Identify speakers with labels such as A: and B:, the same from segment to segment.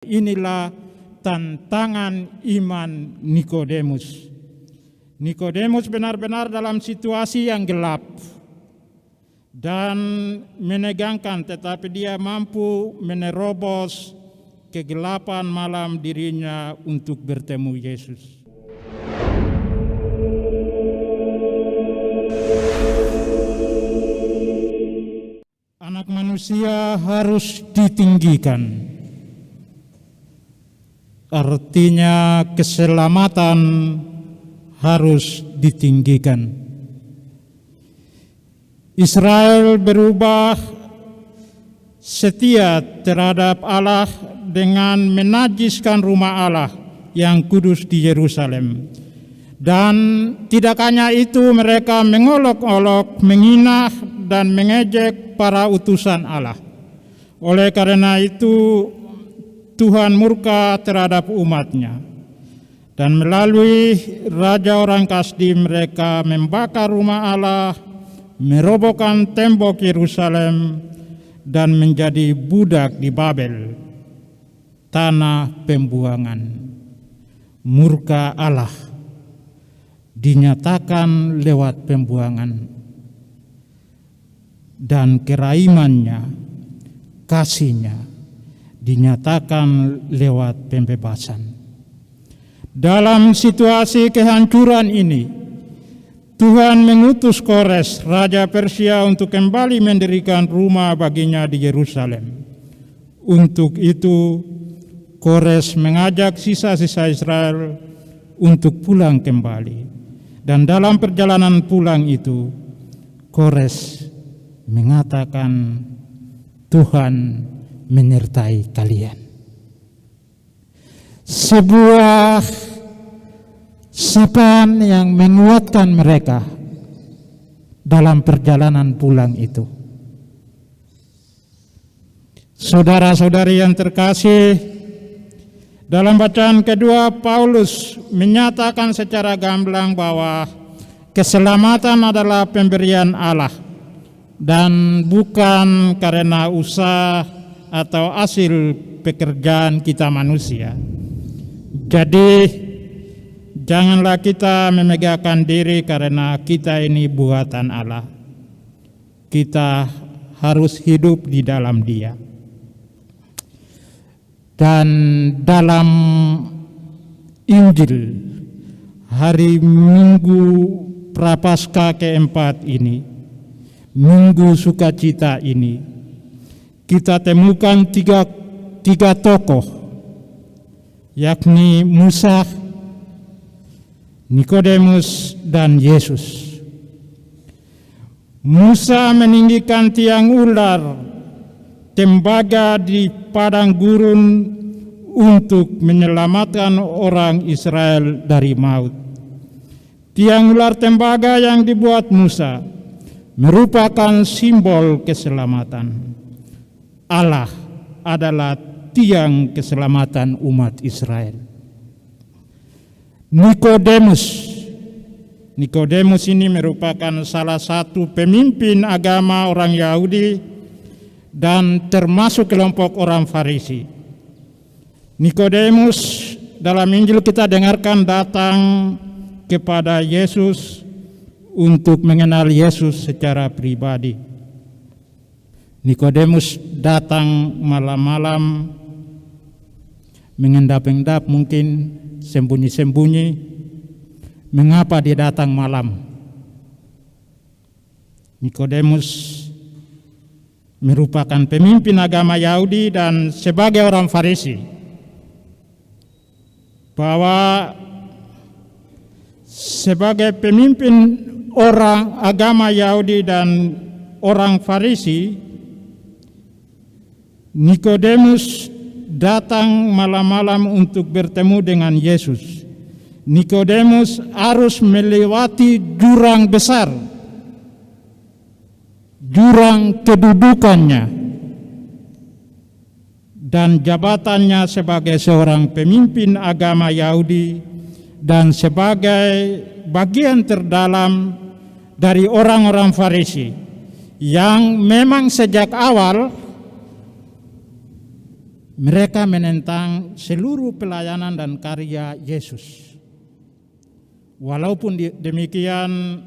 A: Inilah tantangan iman Nikodemus. Nikodemus benar-benar dalam situasi yang gelap dan menegangkan, tetapi dia mampu menerobos kegelapan malam dirinya untuk bertemu Yesus. Anak manusia harus ditinggikan. Artinya keselamatan harus ditinggikan. Israel berubah setia terhadap Allah dengan menajiskan rumah Allah yang kudus di Yerusalem. Dan tidak hanya itu, mereka mengolok-olok, menghina dan mengejek para utusan Allah. Oleh karena itu, Tuhan murka terhadap umatnya. Dan melalui Raja orang Kasdim mereka membakar rumah Allah, merobohkan tembok Yerusalem, dan menjadi budak di Babel, tanah pembuangan. Murka Allah dinyatakan lewat pembuangan, dan keraimannya, kasihnya dinyatakan lewat pembebasan. Dalam situasi kehancuran ini, Tuhan mengutus Kores, Raja Persia, untuk kembali mendirikan rumah baginya di Yerusalem. Untuk itu, Kores mengajak sisa-sisa Israel untuk pulang kembali. Dan dalam perjalanan pulang itu, Kores mengatakan, Tuhan menyertai kalian. Sebuah sapaan yang menguatkan mereka dalam perjalanan pulang itu. Saudara-saudari yang terkasih, dalam bacaan kedua, Paulus menyatakan secara gamblang bahwa keselamatan adalah pemberian Allah dan bukan karena usaha atau hasil pekerjaan kita manusia. Jadi janganlah kita memegahkan diri karena kita ini buatan Allah. Kita harus hidup di dalam Dia. Dan dalam Injil hari Minggu Prapaskah keempat ini, Minggu Sukacita ini, kita temukan tiga tokoh, yakni Musa, Nikodemus, dan Yesus. Musa meninggikan tiang ular, tembaga di padang gurun untuk menyelamatkan orang Israel dari maut. Tiang ular tembaga yang dibuat Musa merupakan simbol keselamatan. Allah adalah tiang keselamatan umat Israel. Nikodemus ini merupakan salah satu pemimpin agama orang Yahudi dan termasuk kelompok orang Farisi. Nikodemus dalam Injil kita dengarkan datang kepada Yesus untuk mengenal Yesus secara pribadi. Nikodemus datang malam-malam, mengendap-endap, mungkin sembunyi-sembunyi. Mengapa dia datang malam? Nikodemus merupakan pemimpin agama Yahudi dan sebagai orang Farisi, bahwa sebagai pemimpin orang agama Yahudi dan orang Farisi, Nikodemus datang malam-malam untuk bertemu dengan Yesus. Nikodemus harus melewati jurang besar, jurang kedudukannya dan jabatannya sebagai seorang pemimpin agama Yahudi dan sebagai bagian terdalam dari orang-orang Farisi yang memang sejak awal mereka menentang seluruh pelayanan dan karya Yesus. Walaupun demikian,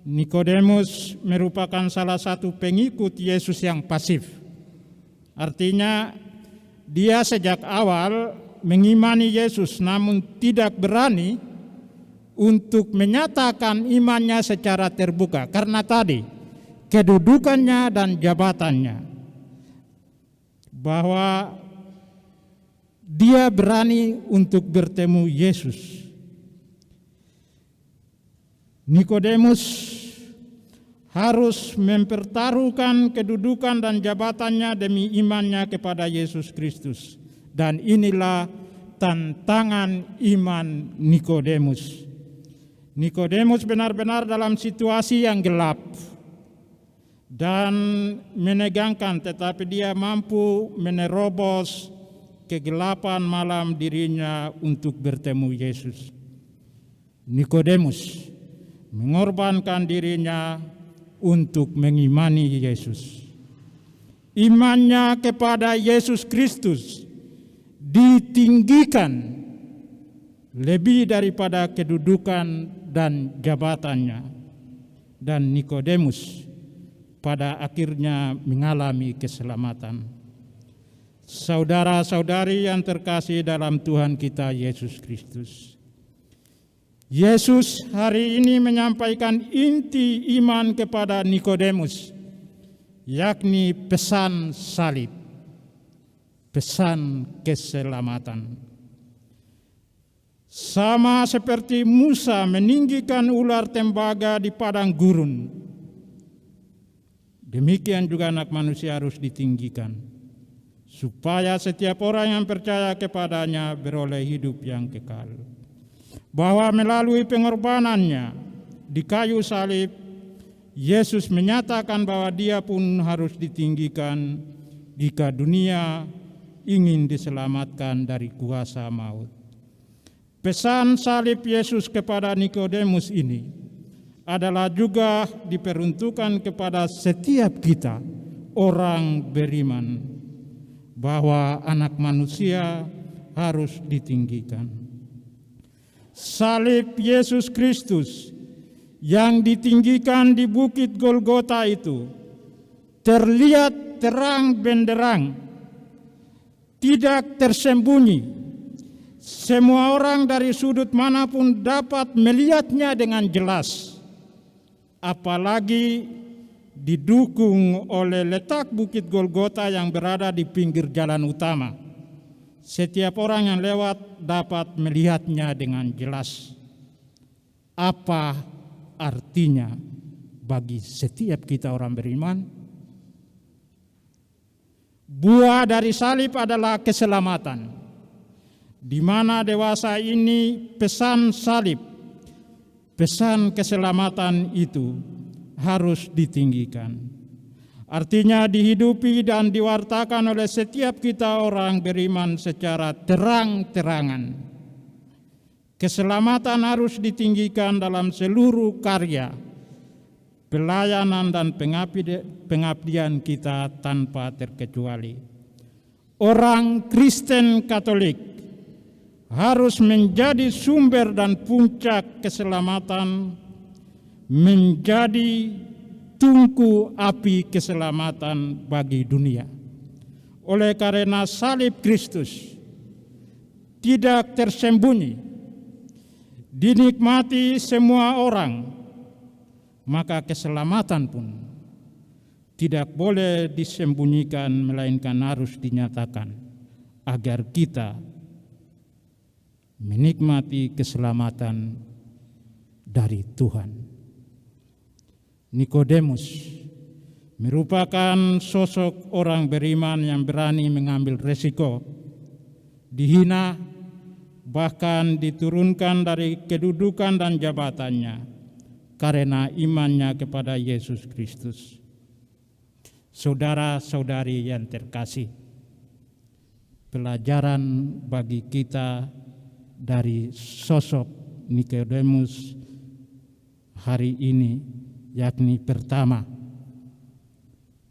A: Nikodemus merupakan salah satu pengikut Yesus yang pasif. Artinya, dia sejak awal mengimani Yesus namun tidak berani untuk menyatakan imannya secara terbuka karena tadi kedudukannya dan jabatannya, bahwa dia berani untuk bertemu Yesus. Nikodemus harus mempertaruhkan kedudukan dan jabatannya demi imannya kepada Yesus Kristus. Dan inilah tantangan iman Nikodemus. Nikodemus benar-benar dalam situasi yang gelap dan menegangkan, tetapi dia mampu menerobos kegelapan malam dirinya untuk bertemu Yesus. Nikodemus mengorbankan dirinya untuk mengimani Yesus. Imannya kepada Yesus Kristus ditinggikan lebih daripada kedudukan dan jabatannya. Dan Nikodemus pada akhirnya mengalami keselamatan. Saudara-saudari yang terkasih dalam Tuhan kita Yesus Kristus, Yesus hari ini menyampaikan inti iman kepada Nikodemus, yakni pesan salib, pesan keselamatan. Sama seperti Musa meninggikan ular tembaga di padang gurun, demikian juga Anak Manusia harus ditinggikan, supaya setiap orang yang percaya kepadanya beroleh hidup yang kekal. Bahwa melalui pengorbanannya di kayu salib, Yesus menyatakan bahwa dia pun harus ditinggikan jika dunia ingin diselamatkan dari kuasa maut. Pesan salib Yesus kepada Nikodemus ini adalah juga diperuntukkan kepada setiap kita, orang beriman, bahwa Anak Manusia harus ditinggikan. Salib Yesus Kristus yang ditinggikan di Bukit Golgota itu terlihat terang benderang, tidak tersembunyi. Semua orang dari sudut manapun dapat melihatnya dengan jelas. Apalagi didukung oleh letak Bukit Golgota yang berada di pinggir jalan utama. Setiap orang yang lewat dapat melihatnya dengan jelas. Apa artinya bagi setiap kita orang beriman? Buah dari salib adalah keselamatan, di mana dewasa ini pesan salib, pesan keselamatan itu harus ditinggikan. Artinya dihidupi dan diwartakan oleh setiap kita orang beriman secara terang-terangan. Keselamatan harus ditinggikan dalam seluruh karya, pelayanan dan pengabdian kita tanpa terkecuali. Orang Kristen Katolik harus menjadi sumber dan puncak keselamatan, menjadi tungku api keselamatan bagi dunia. Oleh karena salib Kristus tidak tersembunyi, dinikmati semua orang, maka keselamatan pun tidak boleh disembunyikan, melainkan harus dinyatakan agar kita menikmati keselamatan dari Tuhan. Nikodemus merupakan sosok orang beriman yang berani mengambil resiko, dihina, bahkan diturunkan dari kedudukan dan jabatannya karena imannya kepada Yesus Kristus. Saudara-saudari yang terkasih, pelajaran bagi kita dari sosok Nikodemus hari ini, yakni pertama,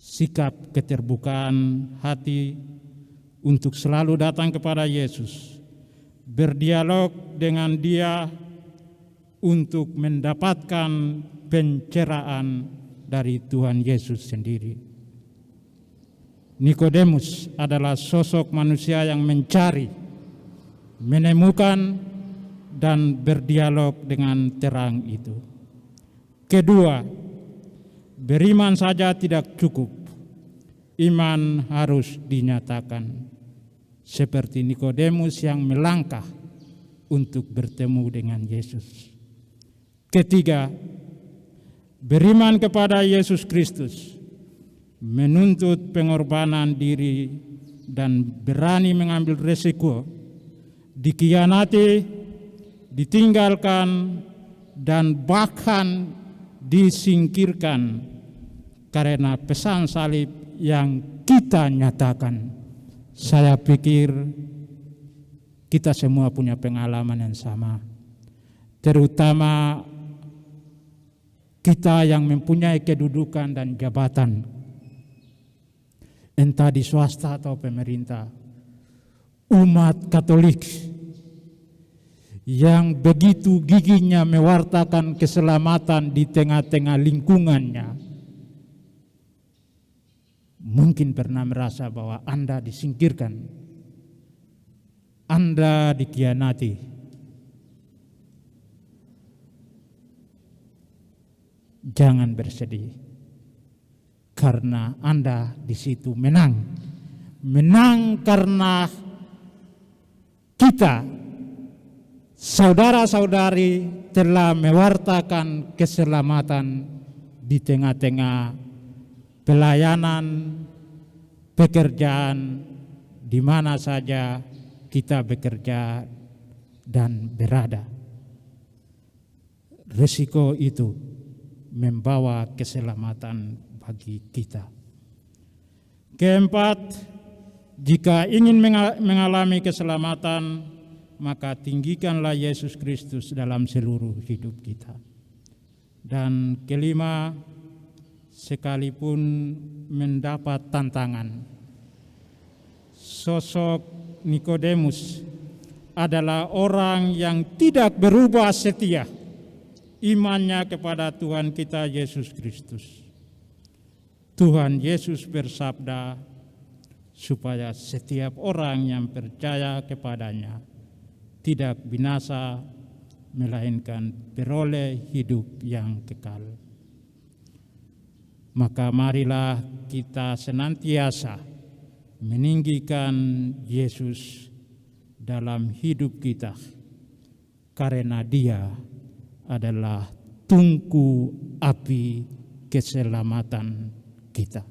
A: sikap keterbukaan hati untuk selalu datang kepada Yesus, berdialog dengan Dia untuk mendapatkan pencerahan dari Tuhan Yesus sendiri. Nikodemus adalah sosok manusia yang mencari, menemukan, dan berdialog dengan terang itu. Kedua, beriman saja tidak cukup. Iman harus dinyatakan, seperti Nikodemus yang melangkah untuk bertemu dengan Yesus. Ketiga, beriman kepada Yesus Kristus menuntut pengorbanan diri dan berani mengambil resiko, dikhianati, ditinggalkan, dan bahkan disingkirkan karena pesan salib yang kita nyatakan. Saya pikir kita semua punya pengalaman yang sama, terutama kita yang mempunyai kedudukan dan jabatan, entah di swasta atau pemerintah. Umat Katolik yang begitu giginya mewartakan keselamatan di tengah-tengah lingkungannya, mungkin pernah merasa bahwa Anda disingkirkan, Anda dikhianati. Jangan bersedih, karena Anda di situ menang. Menang karena kita, saudara-saudari, telah mewartakan keselamatan di tengah-tengah pelayanan, pekerjaan, di mana saja kita bekerja dan berada. Risiko itu membawa keselamatan bagi kita. Keempat, jika ingin mengalami keselamatan, maka tinggikanlah Yesus Kristus dalam seluruh hidup kita. Dan kelima, sekalipun mendapat tantangan, sosok Nikodemus adalah orang yang tidak berubah setia imannya kepada Tuhan kita Yesus Kristus. Tuhan Yesus bersabda supaya setiap orang yang percaya kepadanya tidak binasa, melainkan beroleh hidup yang kekal. Maka marilah kita senantiasa meninggikan Yesus dalam hidup kita, karena Dia adalah tungku api keselamatan kita.